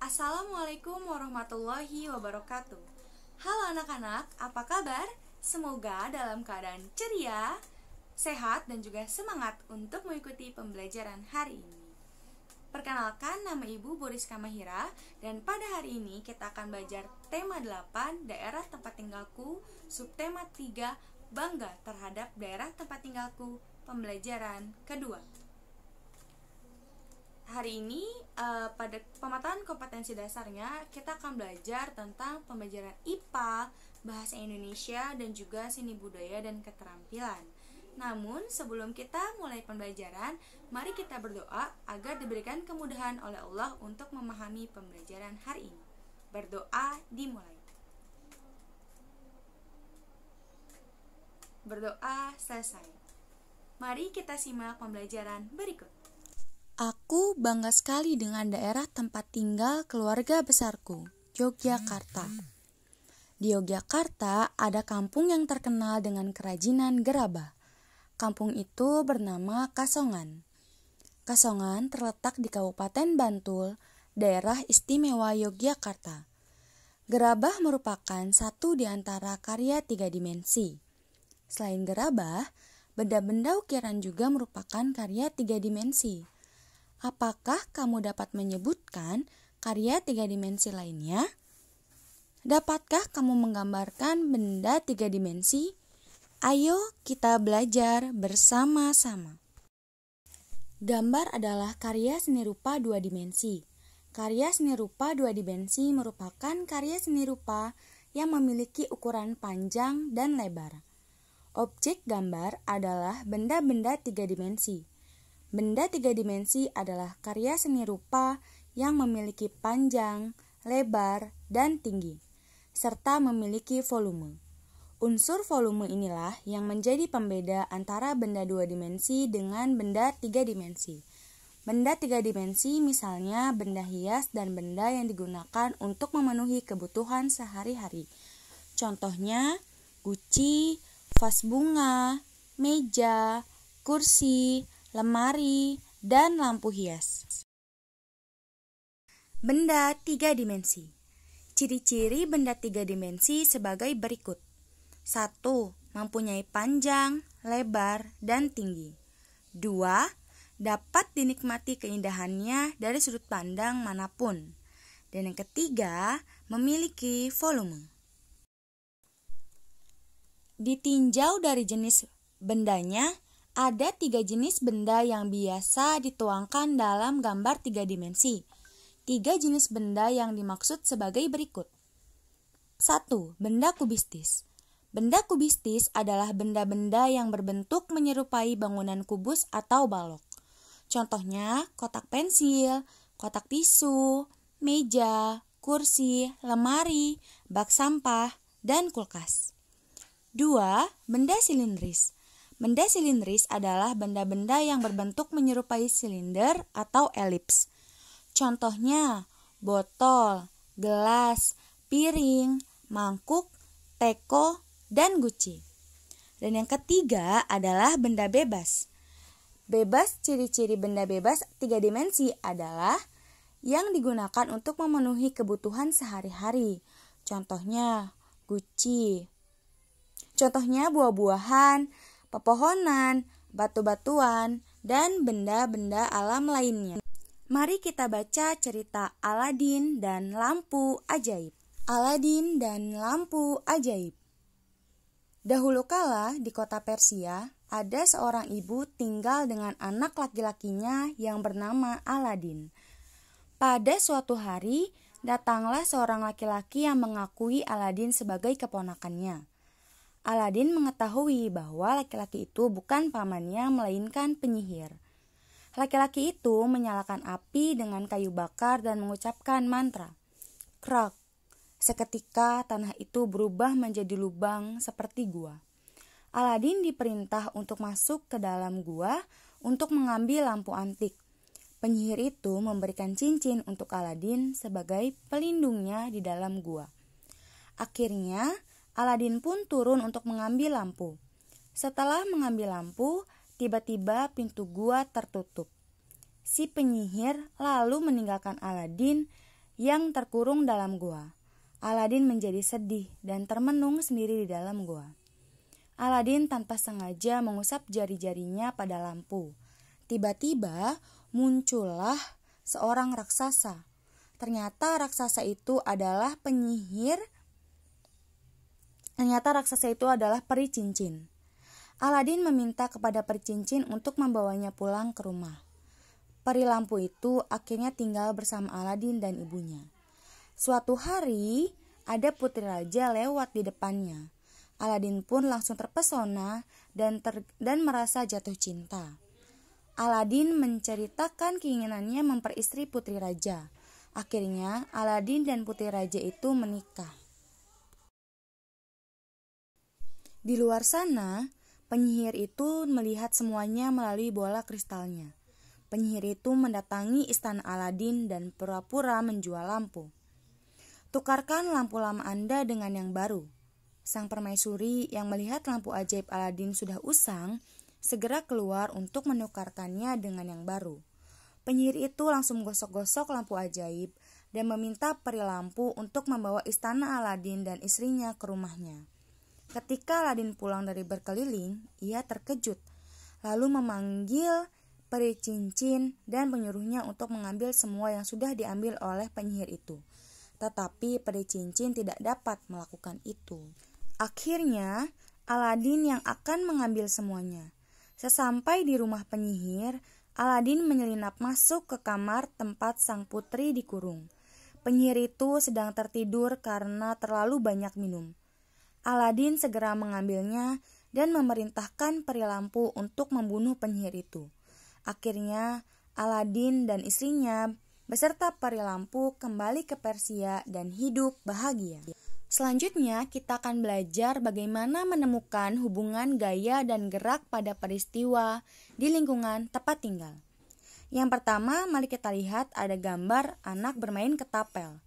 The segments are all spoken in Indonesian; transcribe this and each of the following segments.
Assalamualaikum warahmatullahi wabarakatuh. Halo anak-anak, apa kabar? Semoga dalam keadaan ceria, sehat, dan juga semangat untuk mengikuti pembelajaran hari ini. Perkenalkan, nama Ibu Boriska Mahira, dan pada hari ini kita akan belajar tema 8, daerah tempat tinggalku, subtema 3, bangga terhadap daerah tempat tinggalku, pembelajaran kedua. Hari ini pada pemataan kompetensi dasarnya kita akan belajar tentang pembelajaran IPA, bahasa Indonesia, dan juga seni budaya dan keterampilan. Namun sebelum kita mulai pembelajaran, mari kita berdoa agar diberikan kemudahan oleh Allah untuk memahami pembelajaran hari ini. Berdoa dimulai. Berdoa selesai. Mari kita simak pembelajaran berikut. Aku bangga sekali dengan daerah tempat tinggal keluarga besarku, Yogyakarta. Di Yogyakarta ada kampung yang terkenal dengan kerajinan gerabah. Kampung itu bernama Kasongan. Kasongan terletak di Kabupaten Bantul, daerah istimewa Yogyakarta. Gerabah merupakan satu di antara karya 3 dimensi. Selain gerabah, benda-benda ukiran juga merupakan karya 3 dimensi. Apakah kamu dapat menyebutkan karya 3 dimensi lainnya? Dapatkah kamu menggambarkan benda 3 dimensi? Ayo kita belajar bersama-sama. Gambar adalah karya seni rupa 2 dimensi. Karya seni rupa 2 dimensi merupakan karya seni rupa yang memiliki ukuran panjang dan lebar. Objek gambar adalah benda-benda 3 dimensi. Benda 3 dimensi adalah karya seni rupa yang memiliki panjang, lebar, dan tinggi, serta memiliki volume. Unsur volume inilah yang menjadi pembeda antara benda 2 dimensi dengan benda 3 dimensi. Benda 3 dimensi misalnya benda hias dan benda yang digunakan untuk memenuhi kebutuhan sehari-hari. Contohnya, guci, vas bunga, meja, kursi, lemari, dan lampu hias. Benda 3 dimensi. Ciri-ciri benda 3 dimensi sebagai berikut. 1. Mempunyai panjang, lebar, dan tinggi. 2. Dapat dinikmati keindahannya dari sudut pandang manapun. Dan yang ketiga, memiliki volume. Ditinjau dari jenis bendanya, ada 3 jenis benda yang biasa dituangkan dalam gambar 3 dimensi. 3 jenis benda yang dimaksud sebagai berikut. 1. Benda kubistis. Benda kubistis adalah benda-benda yang berbentuk menyerupai bangunan kubus atau balok. Contohnya kotak pensil, kotak tisu, meja, kursi, lemari, bak sampah, dan kulkas. 2. Benda silindris. Benda silindris adalah benda-benda yang berbentuk menyerupai silinder atau elips. Contohnya, botol, gelas, piring, mangkuk, teko, dan guci. Dan yang ketiga adalah benda bebas. Bebas, ciri-ciri benda bebas 3 dimensi adalah yang digunakan untuk memenuhi kebutuhan sehari-hari. Contohnya, guci. Contohnya buah-buahan, pepohonan, batu-batuan, dan benda-benda alam lainnya. Mari kita baca cerita Aladin dan lampu ajaib. Aladin dan lampu ajaib. Dahulu kala di kota Persia, ada seorang ibu tinggal dengan anak laki-lakinya yang bernama Aladin. Pada suatu hari, datanglah seorang laki-laki yang mengakui Aladin sebagai keponakannya. Aladin mengetahui bahwa laki-laki itu bukan pamannya melainkan penyihir. Laki-laki itu menyalakan api dengan kayu bakar dan mengucapkan mantra. Krak. Seketika tanah itu berubah menjadi lubang seperti gua. Aladin diperintah untuk masuk ke dalam gua untuk mengambil lampu antik. Penyihir itu memberikan cincin untuk Aladin sebagai pelindungnya di dalam gua. Akhirnya Aladin pun turun untuk mengambil lampu. Setelah mengambil lampu, tiba-tiba pintu gua tertutup. Si penyihir lalu meninggalkan Aladin yang terkurung dalam gua. Aladin menjadi sedih dan termenung sendiri di dalam gua. Aladin tanpa sengaja mengusap jari-jarinya pada lampu. Tiba-tiba muncullah seorang raksasa. Ternyata raksasa itu adalah penyihir. Ternyata raksasa itu adalah peri cincin. Aladin meminta kepada peri cincin untuk membawanya pulang ke rumah. Peri lampu itu akhirnya tinggal bersama Aladin dan ibunya. Suatu hari, ada putri raja lewat di depannya. Aladin pun langsung terpesona dan merasa jatuh cinta. Aladin menceritakan keinginannya memperistri putri raja. Akhirnya, Aladin dan putri raja itu menikah. Di luar sana, penyihir itu melihat semuanya melalui bola kristalnya. Penyihir itu mendatangi istana Aladin dan pura-pura menjual lampu. Tukarkan lampu lama Anda dengan yang baru. Sang permaisuri yang melihat lampu ajaib Aladin sudah usang, segera keluar untuk menukarkannya dengan yang baru. Penyihir itu langsung gosok-gosok lampu ajaib dan meminta peri lampu untuk membawa istana Aladin dan istrinya ke rumahnya. Ketika Aladin pulang dari berkeliling, ia terkejut, lalu memanggil peri cincin dan menyuruhnya untuk mengambil semua yang sudah diambil oleh penyihir itu. Tetapi peri cincin tidak dapat melakukan itu. Akhirnya, Aladin yang akan mengambil semuanya. Sesampai di rumah penyihir, Aladin menyelinap masuk ke kamar tempat sang putri dikurung. Penyihir itu sedang tertidur karena terlalu banyak minum. Aladin segera mengambilnya dan memerintahkan peri lampu untuk membunuh penyihir itu. Akhirnya, Aladin dan istrinya beserta peri lampu kembali ke Persia dan hidup bahagia. Selanjutnya, kita akan belajar bagaimana menemukan hubungan gaya dan gerak pada peristiwa di lingkungan tempat tinggal. Yang pertama, mari kita lihat ada gambar anak bermain ketapel.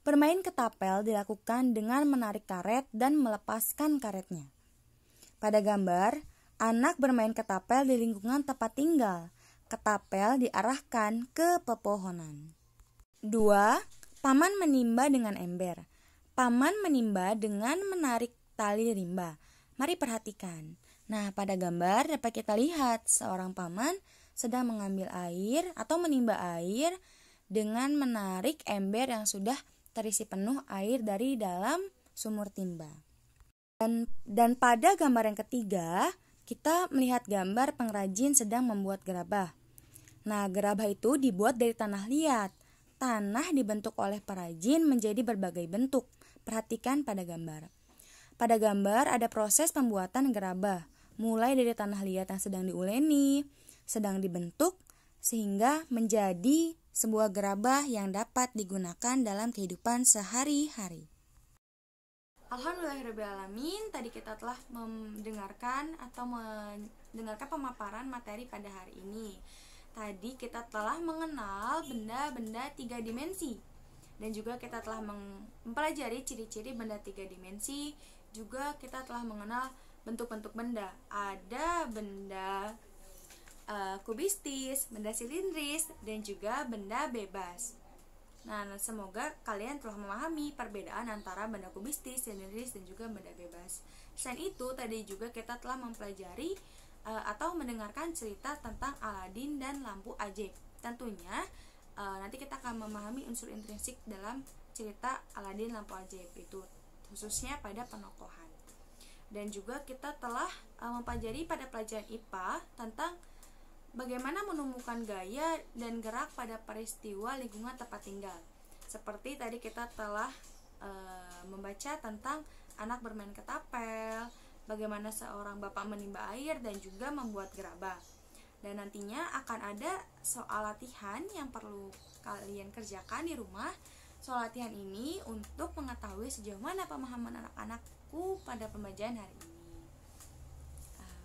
Bermain ketapel dilakukan dengan menarik karet dan melepaskan karetnya. Pada gambar, anak bermain ketapel di lingkungan tempat tinggal. Ketapel diarahkan ke pepohonan. 2. Paman menimba dengan ember. Paman menimba dengan menarik tali rimba. Mari perhatikan. Nah, pada gambar dapat kita lihat seorang paman sedang mengambil air atau menimba air dengan menarik ember yang sudah terisi penuh air dari dalam sumur timba. Dan pada gambar yang ketiga, kita melihat gambar pengrajin sedang membuat gerabah. Nah, gerabah itu dibuat dari tanah liat. Tanah dibentuk oleh perajin menjadi berbagai bentuk. Perhatikan pada gambar. Pada gambar ada proses pembuatan gerabah, mulai dari tanah liat yang sedang diuleni, sedang dibentuk, sehingga menjadi sebuah gerabah yang dapat digunakan dalam kehidupan sehari-hari. Alhamdulillahirrahmanirrahim, tadi kita telah mendengarkan pemaparan materi pada hari ini. Tadi kita telah mengenal benda-benda 3 dimensi. Dan juga kita telah mempelajari ciri-ciri benda 3 dimensi. Juga kita telah mengenal bentuk-bentuk benda. Ada benda kubistis, benda silindris, dan juga benda bebas. Nah, semoga kalian telah memahami perbedaan antara benda kubistis, silindris, dan juga benda bebas. Selain itu, tadi juga kita telah mempelajari atau mendengarkan cerita tentang Aladin dan lampu ajaib. Tentunya nanti kita akan memahami unsur intrinsik dalam cerita Aladin lampu ajaib itu, khususnya pada penokohan. Dan juga kita telah mempelajari pada pelajaran IPA tentang bagaimana menemukan gaya dan gerak pada peristiwa lingkungan tempat tinggal. Seperti tadi kita telah membaca tentang anak bermain ketapel, bagaimana seorang bapak menimba air dan juga membuat gerabah. Dan nantinya akan ada soal latihan yang perlu kalian kerjakan di rumah. Soal latihan ini untuk mengetahui sejauh mana pemahaman anak-anakku pada pembelajaran hari ini.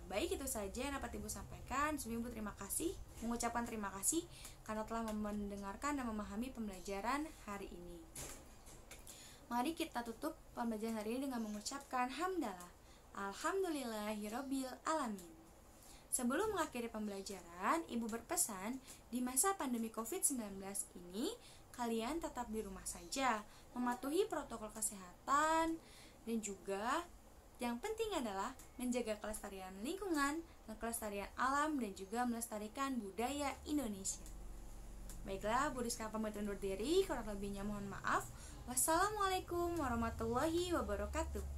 Baik, itu saja yang dapat Ibu sampaikan. Ibu terima kasih, mengucapkan terima kasih karena telah mendengarkan dan memahami pembelajaran hari ini. Mari kita tutup pembelajaran hari ini dengan mengucapkan hamdalah. Alhamdulillahirabbil alamin. Sebelum mengakhiri pembelajaran, Ibu berpesan, di masa pandemi COVID-19 ini, kalian tetap di rumah saja, mematuhi protokol kesehatan, dan juga yang penting adalah menjaga kelestarian lingkungan, kelestarian alam, dan juga melestarikan budaya Indonesia. Baiklah, Bu Rizka pamit undur diri, kurang lebihnya mohon maaf. Wassalamualaikum warahmatullahi wabarakatuh.